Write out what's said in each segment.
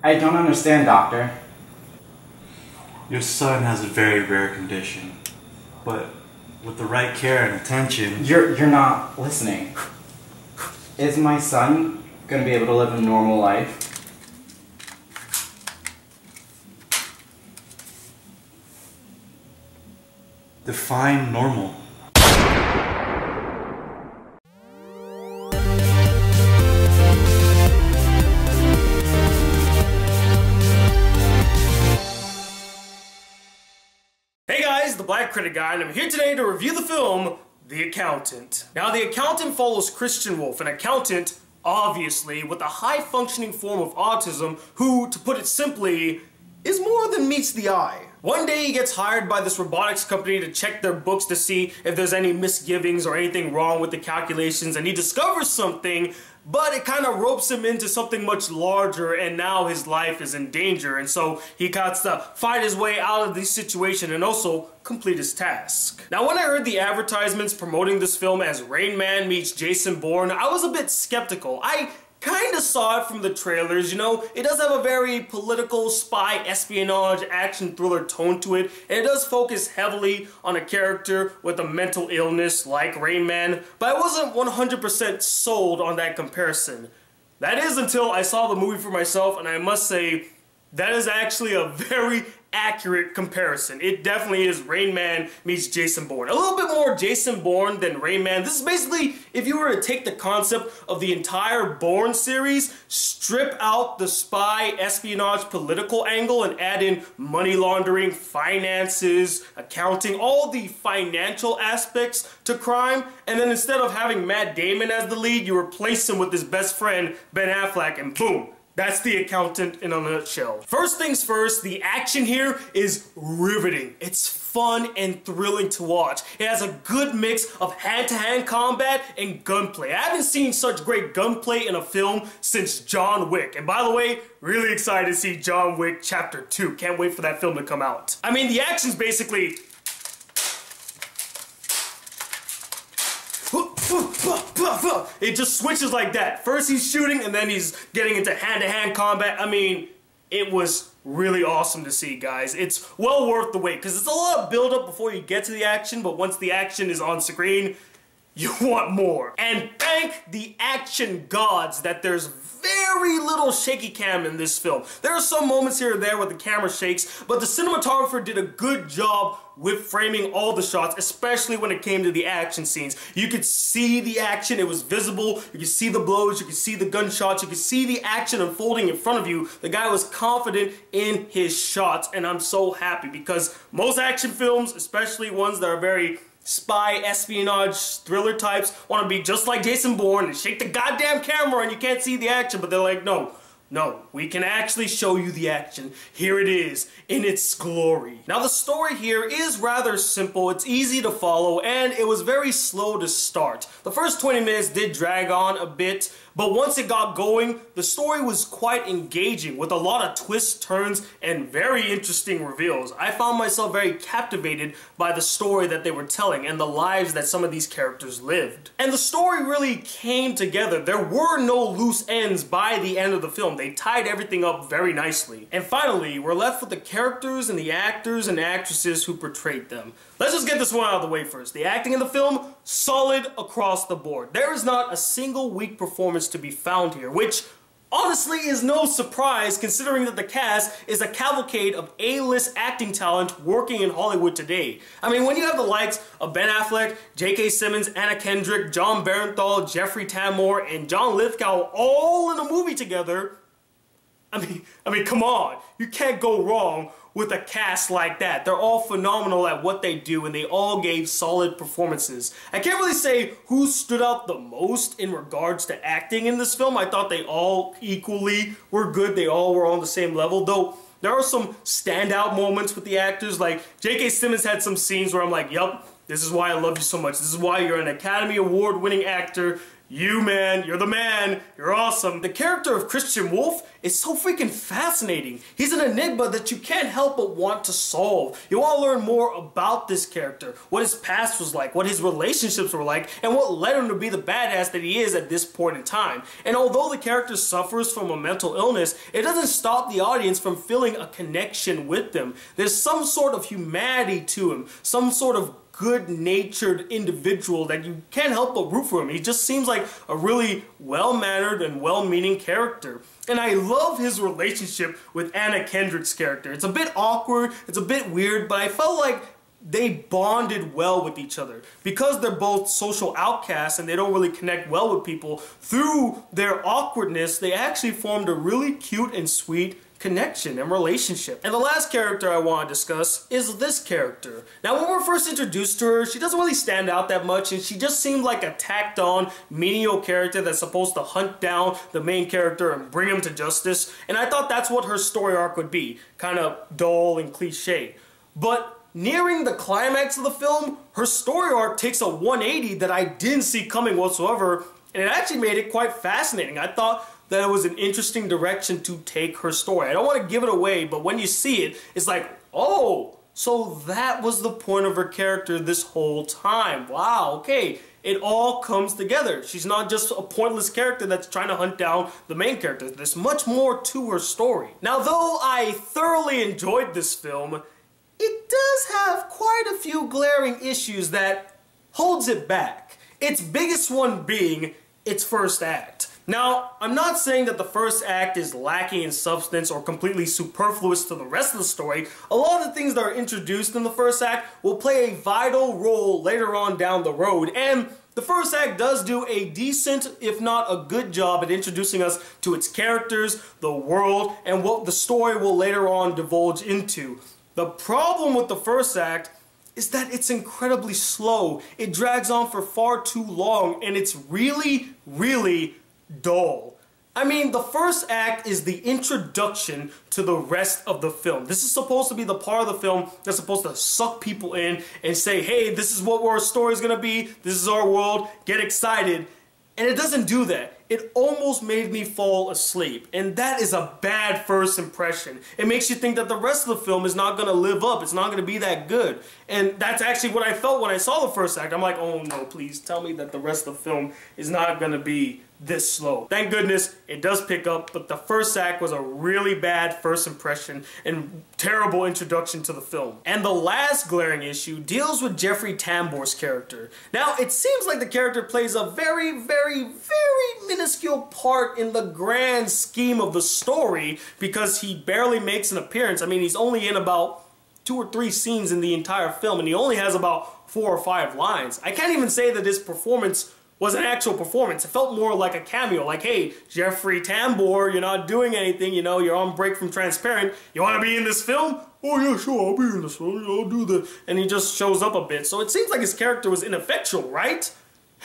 I don't understand, Doctor. Your son has a very rare condition, but with the right care and attention... You're not listening. Is my son gonna be able to live a normal life? Define normal. Hey guys, the Black Critic Guy, and I'm here today to review the film, The Accountant. Now, The Accountant follows Christian Wolf, an accountant, obviously, with a high-functioning form of autism who, to put it simply, is more than meets the eye. One day he gets hired by this robotics company to check their books to see if there's any misgivings or anything wrong with the calculations, and he discovers something, but it kind of ropes him into something much larger, and now his life is in danger, and so he got to fight his way out of this situation and also complete his task. Now, when I heard the advertisements promoting this film as Rain Man meets Jason Bourne, I was a bit skeptical. I kind of saw it from the trailers, you know. It does have a very political, spy, espionage, action thriller tone to it, and it does focus heavily on a character with a mental illness like Rain Man, but I wasn't 100% sold on that comparison. That is until I saw the movie for myself, and I must say, that is actually a very accurate comparison. It definitely is Rain Man meets Jason Bourne. A little bit more Jason Bourne than Rain Man. This is basically if you were to take the concept of the entire Bourne series, strip out the spy, espionage, political angle, and add in money laundering, finances, accounting, all the financial aspects to crime, and then instead of having Matt Damon as the lead, you replace him with his best friend, Ben Affleck, and boom. That's The Accountant in a nutshell. First things first, the action here is riveting. It's fun and thrilling to watch. It has a good mix of hand-to-hand combat and gunplay. I haven't seen such great gunplay in a film since John Wick. And by the way, really excited to see John Wick Chapter 2. Can't wait for that film to come out. I mean, the action's basically... It just switches like that. First he's shooting and then he's getting into hand-to-hand combat. I mean, it was really awesome to see, guys. It's well worth the wait because it's a lot of build-up before you get to the action, but once the action is on screen, you want more. And thank the action gods that there's very little shaky cam in this film. There are some moments here and there where the camera shakes, but the cinematographer did a good job with framing all the shots, especially when it came to the action scenes. You could see the action, it was visible, you could see the blows, you could see the gunshots, you could see the action unfolding in front of you. The guy was confident in his shots, and I'm so happy because most action films, especially ones that are very spy, espionage, thriller types, want to be just like Jason Bourne and shake the goddamn camera and you can't see the action, but they're like, no, we can actually show you the action. Here it is, in its glory. Now the story here is rather simple, it's easy to follow, and it was very slow to start. The first 20 minutes did drag on a bit, but once it got going, the story was quite engaging with a lot of twists, turns, and very interesting reveals. I found myself very captivated by the story that they were telling and the lives that some of these characters lived. And the story really came together. There were no loose ends by the end of the film. They tied everything up very nicely. And finally, we're left with the characters and the actors and actresses who portrayed them. Let's just get this one out of the way first. The acting in the film, solid across the board. There is not a single weak performance to be found here, which honestly is no surprise considering that the cast is a cavalcade of A-list acting talent working in Hollywood today. I mean, when you have the likes of Ben Affleck, J.K. Simmons, Anna Kendrick, John Barenthal, Jeffrey Tambor, and John Lithgow all in a movie together, I mean, come on. You can't go wrong with a cast like that. They're all phenomenal at what they do, and they all gave solid performances. I can't really say who stood out the most in regards to acting in this film. I thought they all equally were good. They all were on the same level, though there are some standout moments with the actors. Like, J.K. Simmons had some scenes where I'm like, yup, this is why I love you so much. This is why you're an Academy Award winning actor. you, man, you're the man, you're awesome. The character of Christian Wolf is so freaking fascinating. He's an enigma that you can't help but want to solve. You want to learn more about this character, what his past was like, what his relationships were like, and what led him to be the badass that he is at this point in time. And although the character suffers from a mental illness, it doesn't stop the audience from feeling a connection with them. There's some sort of humanity to him, some sort of good-natured individual that you can't help but root for him. He just seems like a really well-mannered and well-meaning character. And I love his relationship with Anna Kendrick's character. It's a bit awkward, it's a bit weird, but I felt like they bonded well with each other. Because they're both social outcasts and they don't really connect well with people, through their awkwardness, they actually formed a really cute and sweet connection and relationship. And the last character I want to discuss is this character. Now, when we're first introduced to her, she doesn't really stand out that much, and she just seemed like a tacked on, menial character that's supposed to hunt down the main character and bring him to justice. And I thought that's what her story arc would be, kind of dull and cliche. But nearing the climax of the film, her story arc takes a 180 that I didn't see coming whatsoever, and it actually made it quite fascinating. I thought that it was an interesting direction to take her story. I don't want to give it away, but when you see it, it's like, oh, so that was the point of her character this whole time. Wow, okay, it all comes together. She's not just a pointless character that's trying to hunt down the main character. There's much more to her story. Now, though I thoroughly enjoyed this film, it does have quite a few glaring issues that holds it back. Its biggest one being its first act. Now, I'm not saying that the first act is lacking in substance or completely superfluous to the rest of the story. A lot of the things that are introduced in the first act will play a vital role later on down the road, and the first act does do a decent, if not a good job at introducing us to its characters, the world, and what the story will later on divulge into. The problem with the first act is that it's incredibly slow. It drags on for far too long, and it's really, really dull. I mean, the first act is the introduction to the rest of the film. This is supposed to be the part of the film that's supposed to suck people in and say, hey, this is what our story is going to be, this is our world, get excited. And it doesn't do that. It almost made me fall asleep. And that is a bad first impression. It makes you think that the rest of the film is not going to live up. It's not going to be that good. And that's actually what I felt when I saw the first act. I'm like, oh no, please tell me that the rest of the film is not going to be this slow. Thank goodness it does pick up, but the first act was a really bad first impression and terrible introduction to the film. And the last glaring issue deals with Jeffrey Tambor's character. Now, it seems like the character plays a very, very, very minuscule part in the grand scheme of the story because he barely makes an appearance. I mean, he's only in about 2 or 3 scenes in the entire film, and he only has about 4 or 5 lines. I can't even say that his performance was an actual performance. It felt more like a cameo, like, hey, Jeffrey Tambor, you're not doing anything, you know, you're on break from Transparent, you want to be in this film? Oh yeah, sure, I'll be in this film, I'll do the... And he just shows up a bit, so it seems like his character was ineffectual, right?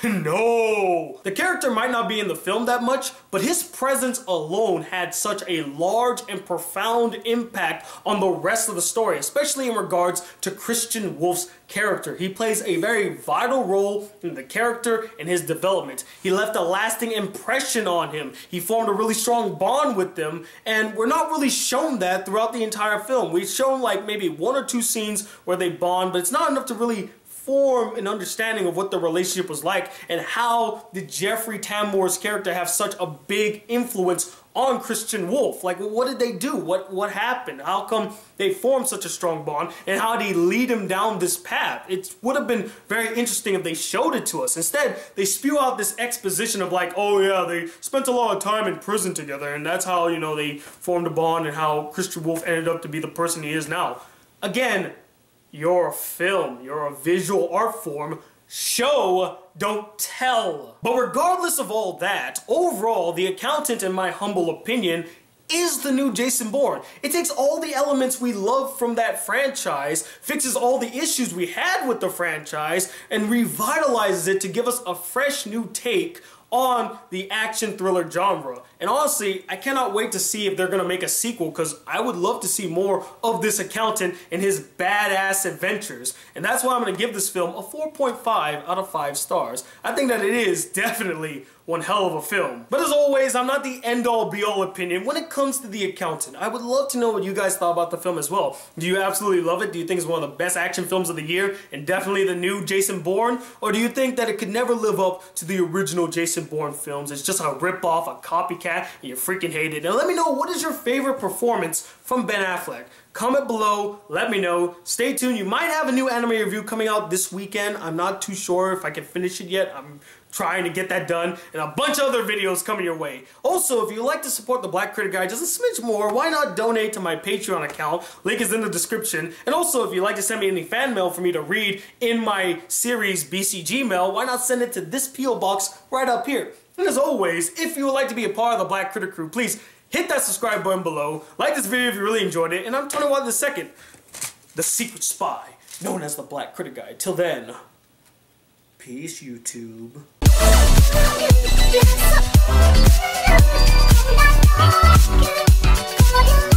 No! The character might not be in the film that much, but his presence alone had such a large and profound impact on the rest of the story, especially in regards to Christian Wolf's character. He plays a very vital role in the character and his development. He left a lasting impression on him. He formed a really strong bond with them, and we're not really shown that throughout the entire film. We've shown like maybe 1 or 2 scenes where they bond, but it's not enough to really form an understanding of what the relationship was like and how did Jeffrey Tambor's character have such a big influence on Christian Wolf. Like, what did they do? What happened? How come they formed such a strong bond? And how did he lead him down this path? It would have been very interesting if they showed it to us. Instead, they spew out this exposition of like, oh yeah, they spent a lot of time in prison together and that's how, you know, they formed a bond and how Christian Wolf ended up to be the person he is now. Again, you're a film, you're a visual art form. Show, don't tell. But regardless of all that, overall, The Accountant, in my humble opinion, is the new Jason Bourne. It takes all the elements we love from that franchise, fixes all the issues we had with the franchise, and revitalizes it to give us a fresh new take on the action thriller genre. And honestly, I cannot wait to see if they're going to make a sequel, because I would love to see more of this accountant and his badass adventures. And that's why I'm going to give this film a 4.5 out of 5 stars. I think that it is definitely one hell of a film. But as always, I'm not the end-all be-all opinion when it comes to The Accountant. I would love to know what you guys thought about the film as well. Do you absolutely love it? Do you think it's one of the best action films of the year and definitely the new Jason Bourne? Or do you think that it could never live up to the original Jason Bourne films? It's just a rip-off, a copycat, and you freaking hate it. And let me know, what is your favorite performance from Ben Affleck? Comment below, let me know. Stay tuned, you might have a new anime review coming out this weekend. I'm not too sure if I can finish it yet. I'm trying to get that done, and a bunch of other videos coming your way. Also, if you'd like to support the Black Critic Guy just a smidge more, why not donate to my Patreon account? Link is in the description. And also, if you'd like to send me any fan mail for me to read in my series BCG mail, why not send it to this P.O. box right up here? And as always, if you would like to be a part of the Black Critic crew, please hit that subscribe button below. Like this video if you really enjoyed it. And I'm Tony Watt II, the secret spy, known as the Black Critic Guy. Till then, peace, YouTube. Yes.